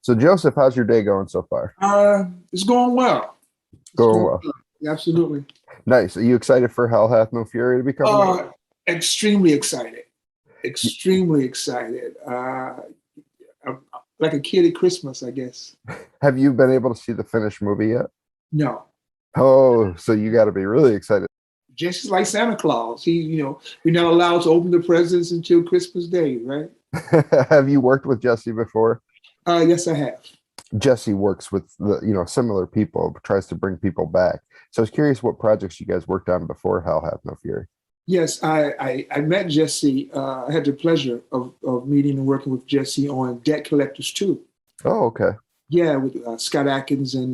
So Joseph, how's your day going so far? It's going well. It's Going going well. well. Absolutely. Nice. Are you excited for Hell Hath No Fury to be coming out? Extremely excited. Y- Extremely excited. I'm like a kid at Christmas, I guess. Have you been able to see the finished movie yet? No, Oh, so you got to be really excited. just like Santa Claus. We're not allowed to open the presents until Christmas Day, right? Have you worked with Jesse before? Yes, I have. Jesse works with similar people, tries to bring people back. So I was curious what projects you guys worked on before Hell Hath No Fury. Yes, I met Jesse. I had the pleasure of meeting and working with Jesse on Debt Collectors 2. Oh, okay. Yeah, with Scott Atkins and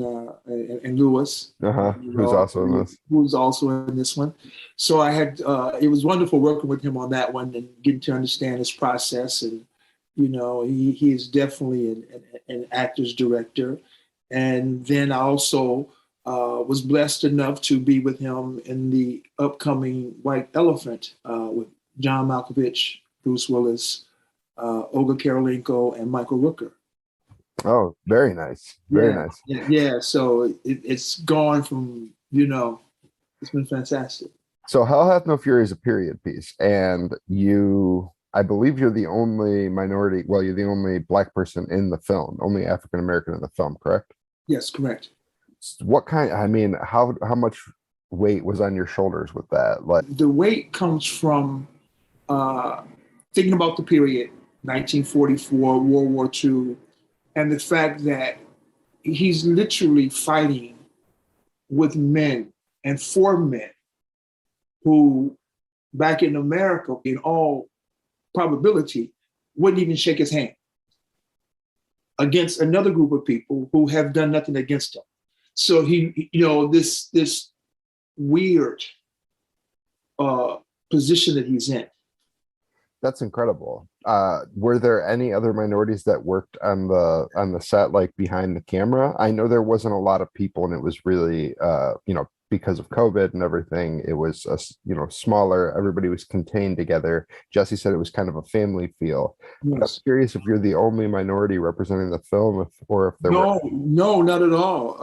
Lewis, Uh-huh. Who's also in this? who's also in this one. So I had it was wonderful working with him on that one and getting to understand his process. And he is definitely an actor's director. And then I also was blessed enough to be with him in the upcoming White Elephant with John Malkovich, Bruce Willis, Olga Karolinko, and Michael Rooker. Oh, very nice. Very Yeah, nice. yeah. So it's gone from, it's been fantastic. So Hell Hath No Fury is a period piece, and I believe you're the only minority, well, you're the only black person in the film, only African American in the film, correct? Yes, correct. How much weight was on your shoulders with that? Like, The weight comes from uh, thinking about the period, 1944, World War II, and the fact that he's literally fighting with men and for men who, back in America, in all probability, wouldn't even shake his hand against another group of people who have done nothing against him. So this weird position that he's in. that's incredible. Were there any other minorities that worked on the set, like behind the camera? I know there wasn't a lot of people, and it was really, because of COVID and everything, it was smaller. Everybody was contained together. Jesse said it was kind of a family feel. But I'm Yes. curious if you're the only minority representing the film, or if there were. No, not at all.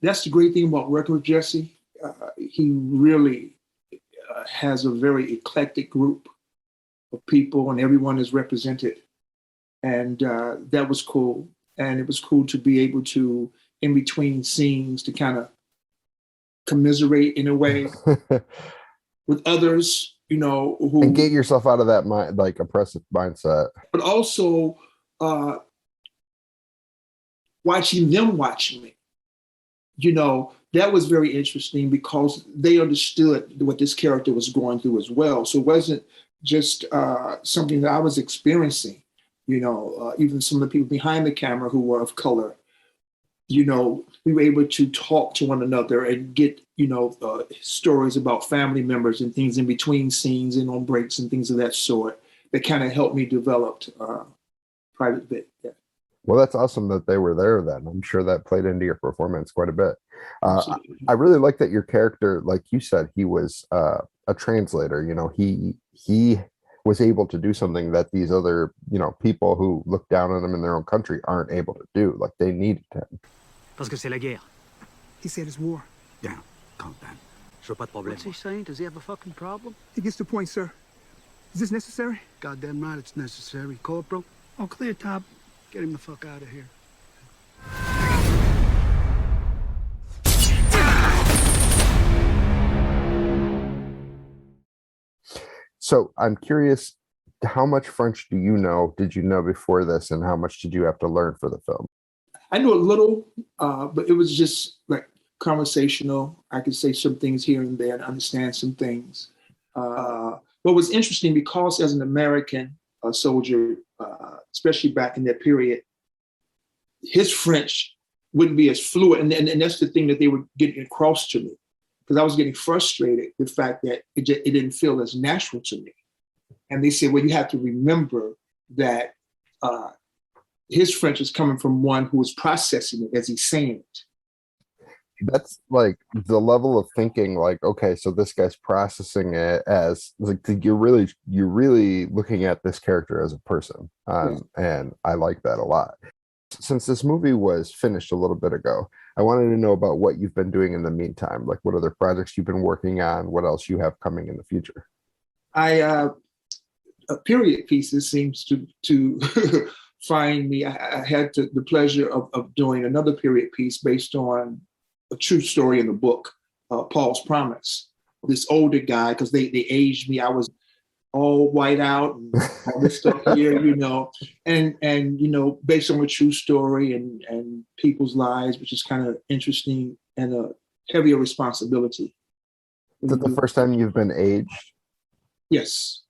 That's the great thing about working with Jesse. He really has a very eclectic group of people, and everyone is represented. And that was cool. And it was cool to be able to, in between scenes, to kind of commiserate in a way with others, And who, get yourself out of that like oppressive mindset. but also watching them watch me. That was very interesting because they understood what this character was going through as well. So it wasn't just something that I was experiencing. Even some of the people behind the camera who were of color, we were able to talk to one another and get, stories about family members and things in between scenes and on breaks and things of that sort that kind of helped me develop private bit. Yeah. Well, that's awesome that they were there then. I'm sure that played into your performance quite a bit. Absolutely. I really like that your character, like you said, he was a translator. He was able to do something that these other, people who look down on him in their own country aren't able to do. Like, they needed him. Parce que c'est la guerre. He said it's war. Down. Calm down. Je veux pas de problème. What's he saying? Does he have a fucking problem? He gets the point, sir. Is this necessary? Goddamn right it's necessary. Corporal. All clear, Top. Get him the fuck out of here. So I'm curious, how much French did you know before this, and how much did you have to learn for the film? I knew a little, but it was just like conversational. I could say some things here and there and understand some things. What was interesting, because as an American soldier, especially back in that period, his French wouldn't be as fluent. And that's the thing that they were getting across to me, because I was getting frustrated with the fact that it didn't feel as natural to me. And they said, well, you have to remember that his French is coming from one who is processing it as he's saying it. That's like the level of thinking, like, okay, so this guy's processing it as like you're really looking at this character as a person. Yes. And I like that a lot. Since this movie was finished a little bit ago, I wanted to know about what you've been doing in the meantime, like what other projects you've been working on, what else you have coming in the future. I period pieces seems to find me. I had the pleasure of doing another period piece based on a true story in the book, Paul's Promise. This older guy, because they aged me. I was all white out and all this stuff here, and based on a true story and people's lives, which is kind of interesting and a heavier responsibility. Is it the first time you've been aged? Yes.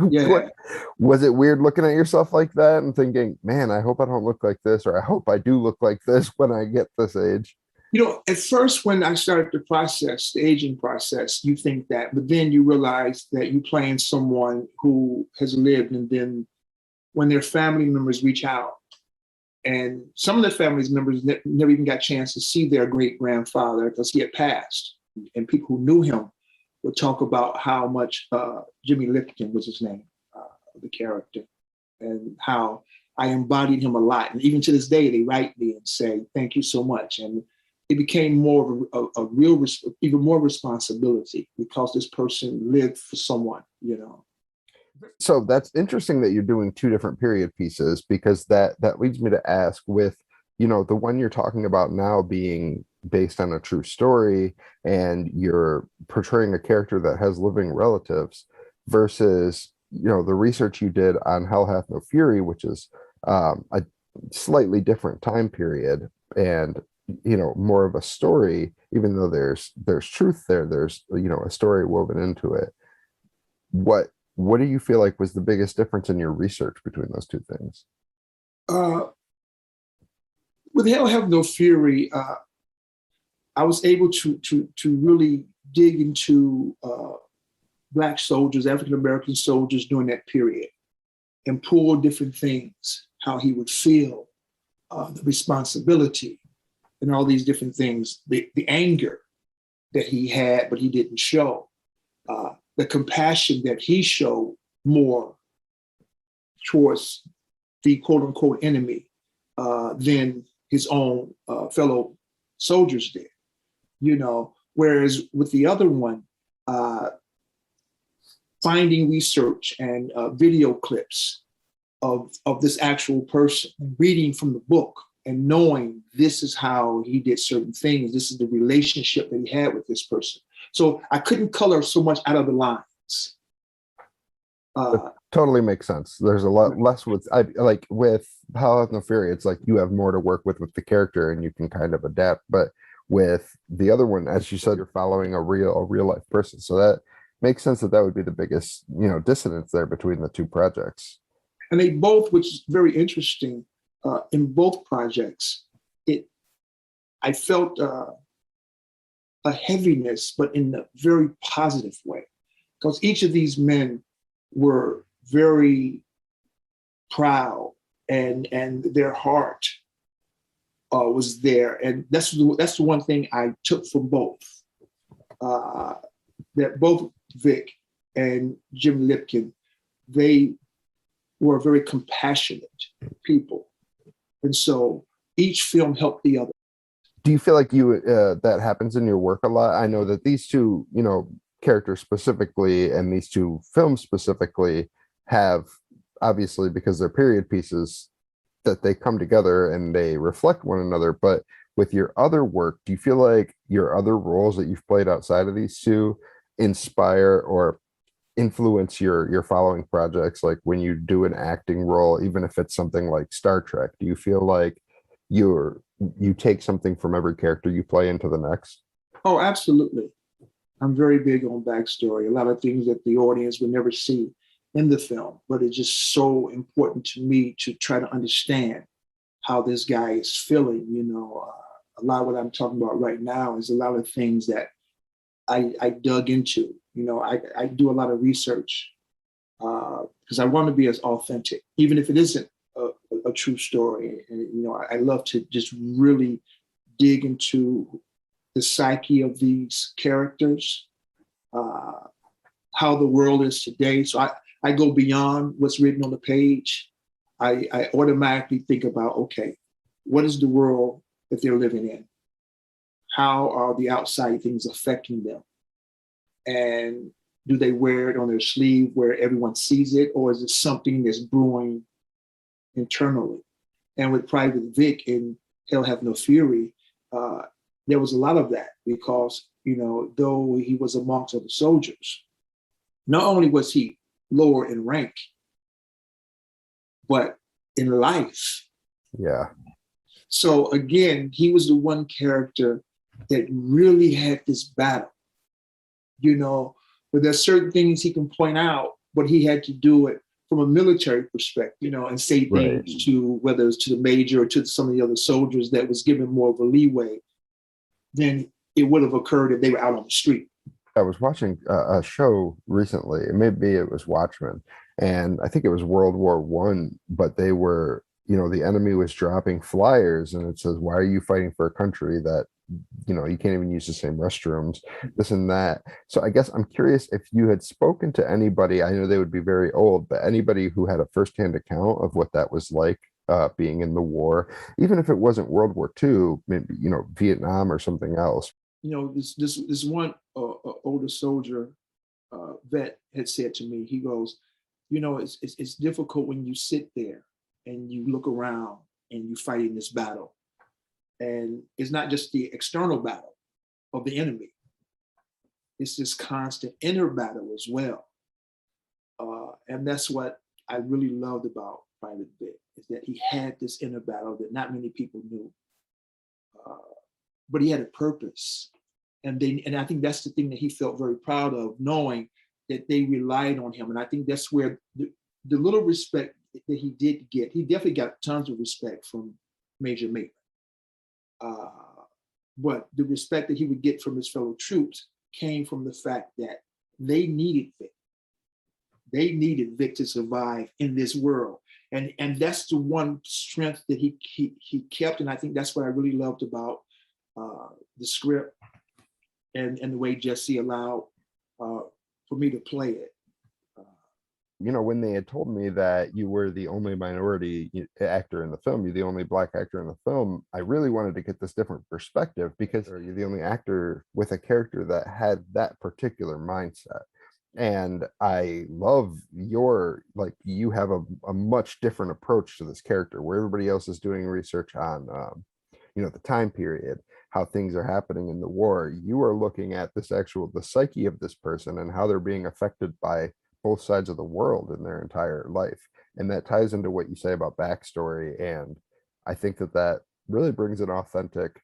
Yeah. Was it weird looking at yourself like that and thinking, man, I hope I don't look like this, or I hope I do look like this when I get this age? At first, when I started the aging process, you think that, but then you realize that you're playing someone who has lived, and then when their family members reach out, and some of the family members never even got a chance to see their great grandfather because he had passed, and people who knew him would talk about how much Jimmy Lipkin was his name, the character, and how I embodied him a lot. And even to this day, they write me and say, thank you so much. And it became more of even more responsibility because this person lived for someone. So that's interesting that you're doing two different period pieces, because that leads me to ask, with the one you're talking about now being based on a true story and you're portraying a character that has living relatives, versus the research you did on Hell Hath No Fury, which is a slightly different time period and more of a story. Even though there's truth there's a story woven into it. What do you feel like was the biggest difference in your research between those two things? With Hell Have No Fury, I was able to really dig into Black soldiers, African American soldiers during that period, and pull different things, how he would feel, the responsibility, and all these different things, the anger that he had, but he didn't show, the compassion that he showed more towards the quote unquote enemy than his own fellow soldiers did. Whereas with the other one, finding research and video clips of this actual person, reading from the book and knowing this is how he did certain things, this is the relationship that he had with this person. So I couldn't color so much out of the lines. Totally makes sense. There's a lot less with with Hell Hath No Fury, it's like you have more to work with the character and you can kind of adapt. But with the other one, as you said, you're following a real life person. So that makes sense that would be the biggest, dissonance there between the two projects. And they both, which is very interesting, in both projects, I felt a heaviness, but in a very positive way, because each of these men were very proud, and their heart was there, and that's the one thing I took from both. That both Vic and Jim Lipkin, they were very compassionate people, and so each film helped the other. Do you feel like that happens in your work a lot? I know that these two, characters specifically and these two films specifically have, obviously because they're period pieces, that they come together and they reflect one another. But with your other work, do you feel like your other roles that you've played outside of these two inspire or influence your following projects? Like when you do an acting role, even if it's something like Star Trek, do you feel like you take something from every character you play into the next? Oh, absolutely. I'm very big on backstory, a lot of things that the audience would never see in the film, but it's just so important to me to try to understand how this guy is feeling. A lot of what I'm talking about right now is a lot of things that I dug into. I do a lot of research because I want to be as authentic, even if it isn't a true story. And I love to just really dig into the psyche of these characters, how the world is today. So I go beyond what's written on the page. I automatically think about, okay, what is the world that they're living in? How are the outside things affecting them? And do they wear it on their sleeve where everyone sees it, or is it something that's brewing internally? And with Private Vic in Hell Have No Fury, there was a lot of that because, though he was amongst other soldiers, not only was he lower in rank, but in life. Yeah. So again, he was the one character that really had this battle, but there's certain things he can point out, but he had to do it from a military perspective, and say things to, whether it's to the major or to some of the other soldiers that was given more of a leeway than it would have occurred if they were out on the street. I was watching a show recently, and maybe it was Watchmen, and I think it was World War One, but they were, the enemy was dropping flyers, and it says, "Why are you fighting for a country that, you can't even use the same restrooms, this and that." So I guess I'm curious if you had spoken to anybody, I know they would be very old, but anybody who had a firsthand account of what that was like, being in the war, even if it wasn't World War II, maybe, Vietnam or something else. This one older soldier vet had said to me, he goes, it's difficult when you sit there and you look around and you fight in this battle. And it's not just the external battle of the enemy. It's this constant inner battle as well. And that's what I really loved about Private Vic, is that he had this inner battle that not many people knew. But he had a purpose. And I think that's the thing that he felt very proud of, knowing that they relied on him. And I think that's where the little respect that he did get, he definitely got tons of respect from Major Maitland. But the respect that he would get from his fellow troops came from the fact that they needed Vic. They needed Vic to survive in this world. And that's the one strength that he kept. And I think that's what I really loved about the script and the way Jesse allowed for me to play it. When they had told me that you were the only minority actor in the film, you're the only Black actor in the film, I really wanted to get this different perspective, because you're the only actor with a character that had that particular mindset. And I love you have a much different approach to this character, where everybody else is doing research on, the time period, how things are happening in the war. You are looking at the psyche of this person and how they're being affected by both sides of the world in their entire life. And that ties into what you say about backstory. And I think that really brings an authentic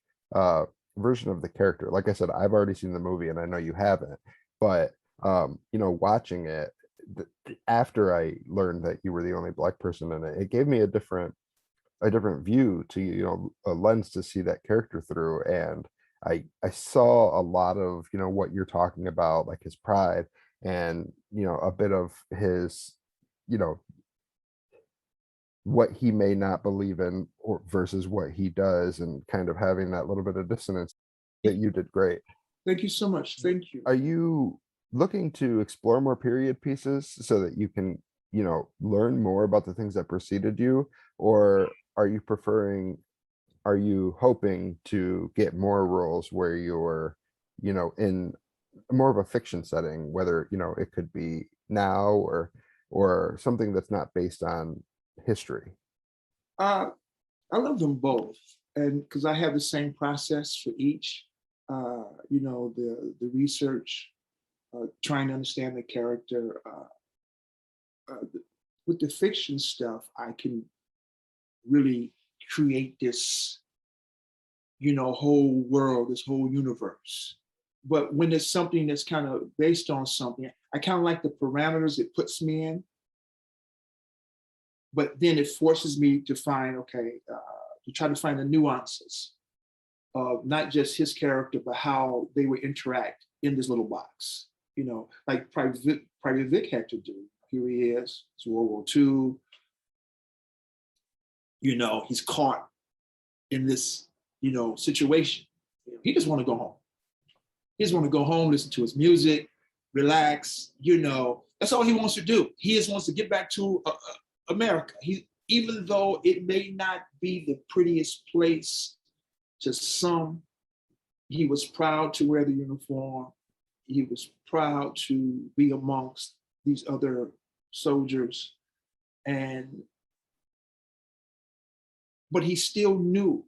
version of the character. Like I said, I've already seen the movie and I know you haven't, but watching it after I learned that you were the only Black person in it, it gave me a different view to, a lens to see that character through. And I saw a lot of, what you're talking about, like his pride and, a bit of his, what he may not believe in or versus what he does, and kind of having that little bit of dissonance. That you did great. Thank you so much. Thank you. Are you looking to explore more period pieces so that you can, learn more about the things that preceded you? Or are you hoping to get more roles where you're, in more of a fiction setting, whether, it could be now or something that's not based on history? I love them both. And because I have the same process for each, the research, trying to understand the character. With the fiction stuff, I can really create this, whole world, this whole universe. But when there's something that's kind of based on something, I kind of like the parameters it puts me in. But then it forces me to find, to try to find the nuances of not just his character, but how they would interact in this little box. Like Private Vic had to do. Here he is, it's World War II. He's caught in this, situation. He just want to go home. He just want to go home, listen to his music, relax. That's all he wants to do. He just wants to get back to America. Even though it may not be the prettiest place to some, he was proud to wear the uniform. He was proud to be amongst these other soldiers. But he still knew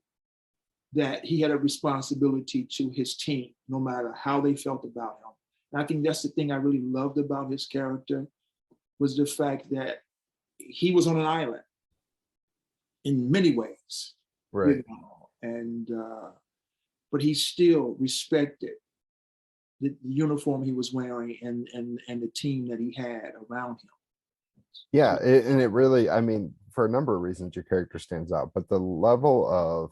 that he had a responsibility to his team, no matter how they felt about him. And I think that's the thing I really loved about his character, was the fact that he was on an island in many ways. Right. But he still respected the uniform he was wearing and the team that he had around him. Yeah, and it really, I mean, for a number of reasons, your character stands out, but the level of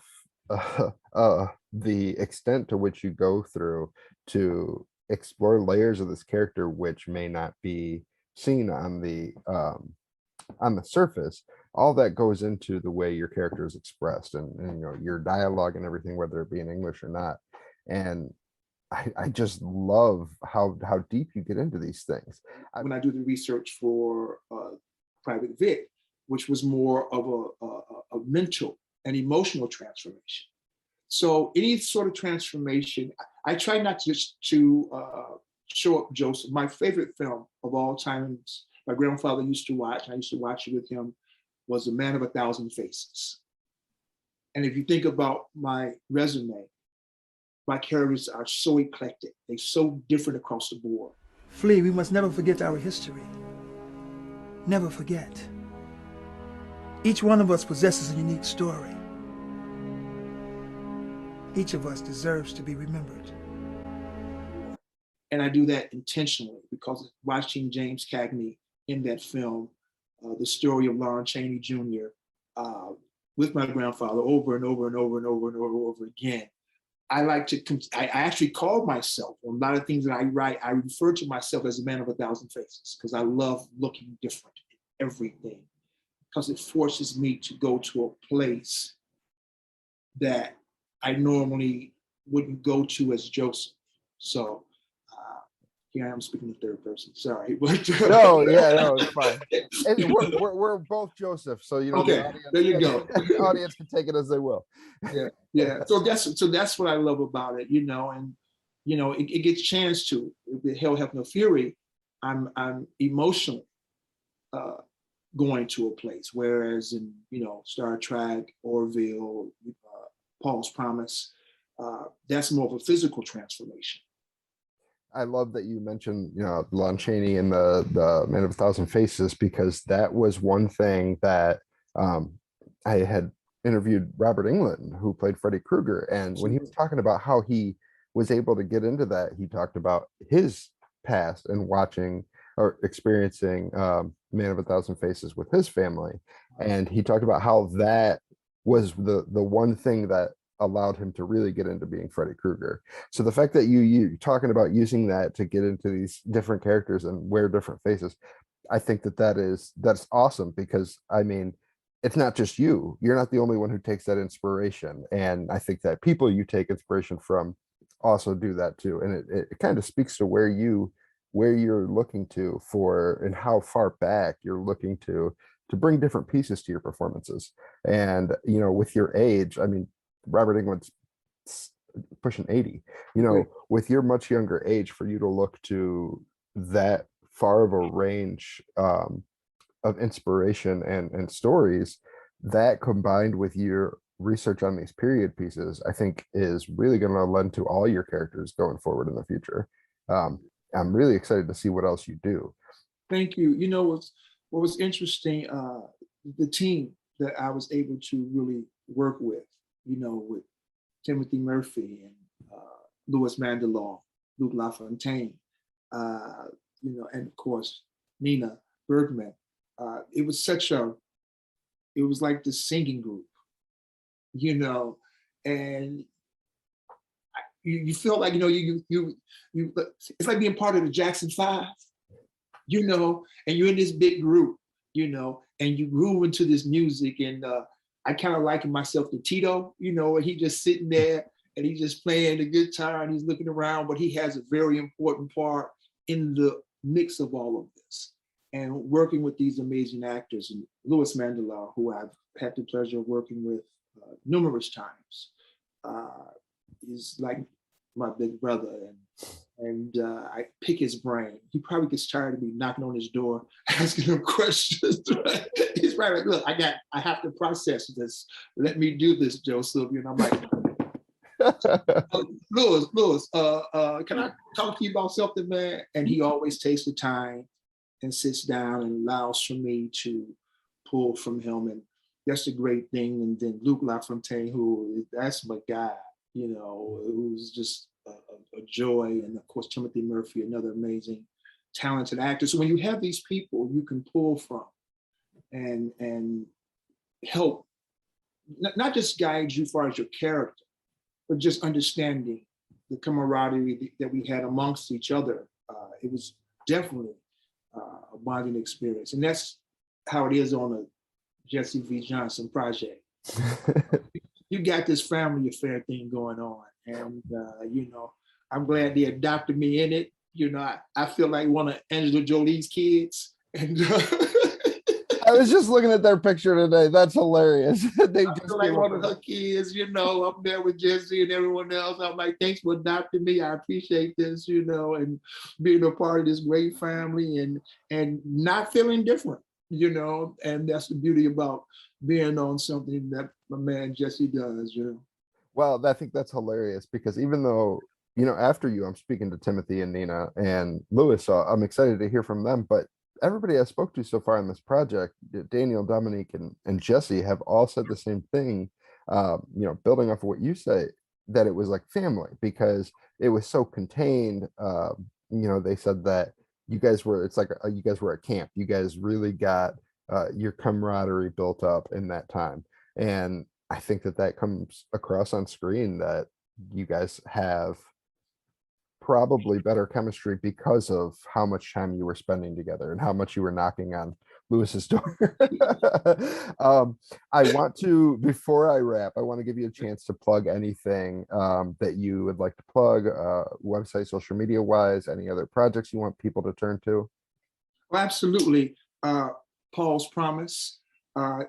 the extent to which you go through to explore layers of this character which may not be seen on the surface, all that goes into the way your character is expressed and your dialogue and everything, whether it be in English or not. And I just love how deep you get into these things. When I do the research for Private Vic, which was more of a mental and emotional transformation. So any sort of transformation, I try not just to show up Joseph. My favorite film of all time, my grandfather used to watch, I used to watch it with him, was A Man of a Thousand Faces. And if you think about my resume, my characters are so eclectic. They're so different across the board. Flea, we must never forget our history. Never forget. Each one of us possesses a unique story. Each of us deserves to be remembered. And I do that intentionally because watching James Cagney in that film, the story of Lon Chaney Jr., with my grandfather over and over and over and over and over again, I actually call myself, on a lot of things that I write, I refer to myself as a man of a thousand faces because I love looking different in everything, because it forces me to go to a place that I normally wouldn't go to as Joseph. So here I am speaking in third person. Sorry, but no, it's fine. And we're both Joseph, so Okay, the audience, there you go. The audience can take it as they will. Yeah. So that's what I love about it, and it gets a chance to. With Hell Hath No Fury, I'm emotionally going to a place, whereas in Star Trek, Orville, Paul's Promise, that's more of a physical transformation. I love that you mentioned, Lon Chaney and the Man of a Thousand Faces, because that was one thing that I had interviewed Robert Englund, who played Freddy Krueger. And when he was talking about how he was able to get into that, he talked about his past and watching or experiencing Man of a Thousand Faces with his family. And he talked about how that was the one thing that allowed him to really get into being Freddy Krueger. So the fact that you talking about using that to get into these different characters and wear different faces, I think that's awesome, because I mean, it's not just you're not the only one who takes that inspiration. And I think that people you take inspiration from also do that too. And it kind of speaks to where you're looking to for, and how far back you're looking to bring different pieces to your performances. And, with your age, I mean, Robert Englund's pushing 80, Right. With your much younger age, for you to look to that far of a range of inspiration and stories, that combined with your research on these period pieces, I think is really going to lend to all your characters going forward in the future. I'm really excited to see what else you do. Thank you. What was interesting, the team that I was able to really work with, with Timothy Murphy and Louis Mandelon, Luc Lafontaine, and of course, Nina Bergman. It was like the singing group, and you feel like, you it's like being part of the Jackson 5, and you're in this big group, and you grew into this music. And I kind of liken myself to Tito, and he just sitting there, and he's just playing the guitar and he's looking around, but he has a very important part in the mix of all of this. And working with these amazing actors, and Louis Mandela, who I've had the pleasure of working with numerous times, is like my big brother, and I pick his brain. He probably gets tired of me knocking on his door, asking him questions. He's probably like, look, I have to process this. Let me do this, Joseph. And I'm like, Louis, can I talk to you about something, man? And he always takes the time and sits down and allows for me to pull from him. And that's a great thing. And then Luc Lafontaine, who, that's my guy, you know, who's just a joy. And of course, Timothy Murphy, another amazing, talented actor. So when you have these people you can pull from and help, not just guide you as far as your character, but just understanding the camaraderie that we had amongst each other. It was definitely a bonding experience. And that's how it is on a Jesse V. Johnson project. You got this family affair thing going on. And, you know, I'm glad they adopted me in it. You know, I feel like one of Angela Jolie's kids. And I was just looking at their picture today. That's hilarious. They I just feel like came one up of her kids, you know, I'm there with Jesse and everyone else. I'm like, thanks for adopting me. I appreciate this, you know, and being a part of this great family and not feeling different, you know, and that's the beauty about being on something that my man Jesse does, you know. Well, I think that's hilarious because even though, you know, after you, I'm speaking to Timothy and Nina and Louis, so I'm excited to hear from them. But everybody I spoke to so far in this project, Daniel, Dominique, and Jesse have all said the same thing, you know, building off of what you say, that it was like family because it was so contained. You know, they said that you guys were, it's like you guys were at camp. You guys really got your camaraderie built up in that time. And I think that comes across on screen that you guys have probably better chemistry because of how much time you were spending together and how much you were knocking on Louis's door. I want to, before I wrap, I want to give you a chance to plug anything that you would like to plug, website, social media wise, any other projects you want people to turn to. Well, absolutely. Paul's Promise.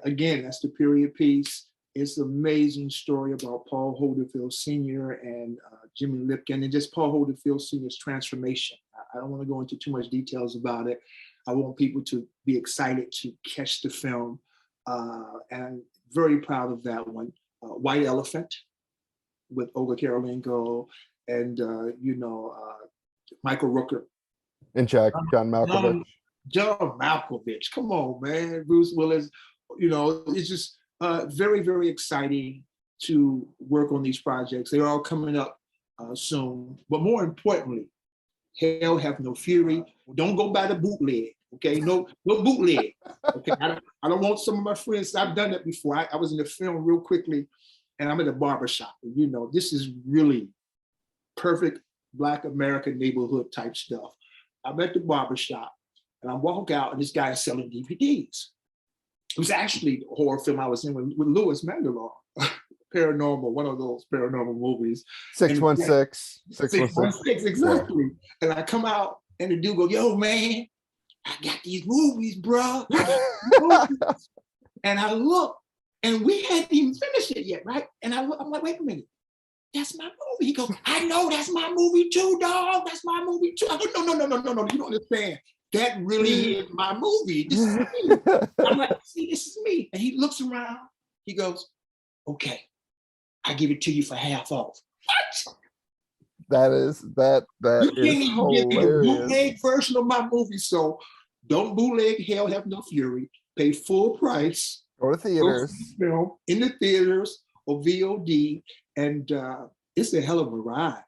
Again, that's the period piece. It's an amazing story about Paul Holderfield Sr. and Jimmy Lipkin, and just Paul Holderfield Sr.'s transformation. I don't want to go into too much details about it. I want people to be excited to catch the film, and I'm very proud of that one. White Elephant with Olga Kurylenko and you know, Michael Rooker. And John Malkovich. John Malkovich, come on, man. Bruce Willis, you know, it's just very, very exciting to work on these projects. They're all coming up soon. But more importantly, Hell Have No Fury. Don't go by the bootleg, okay? No bootleg, okay? I don't want some of my friends, I've done that before. I was in the film real quickly, and I'm at a barbershop. And, you know, this is really perfect Black American neighborhood type stuff. I'm at the barbershop, and I walk out, and this guy is selling DVDs. It was actually a horror film I was in with Louis Mandela, Paranormal, one of those paranormal movies. 616. 616, exactly. Yeah. And I come out, and the dude goes, yo, man, I got these movies, bro. And I look, and we hadn't even finished it yet, right? And I'm like, wait a minute. That's my movie. He goes, I know that's my movie too, dog. That's my movie too. I go, no, you don't understand. That really is my movie. This is me. I'm like, see, this is me. And he looks around. He goes, okay, I give it to you for half off. What? That is you can't even hilarious. give me a bootleg version of my movie. So don't bootleg Hell Have No Fury. Pay full price. Go to theaters. Film in the theaters or VOD. And it's a hell of a ride.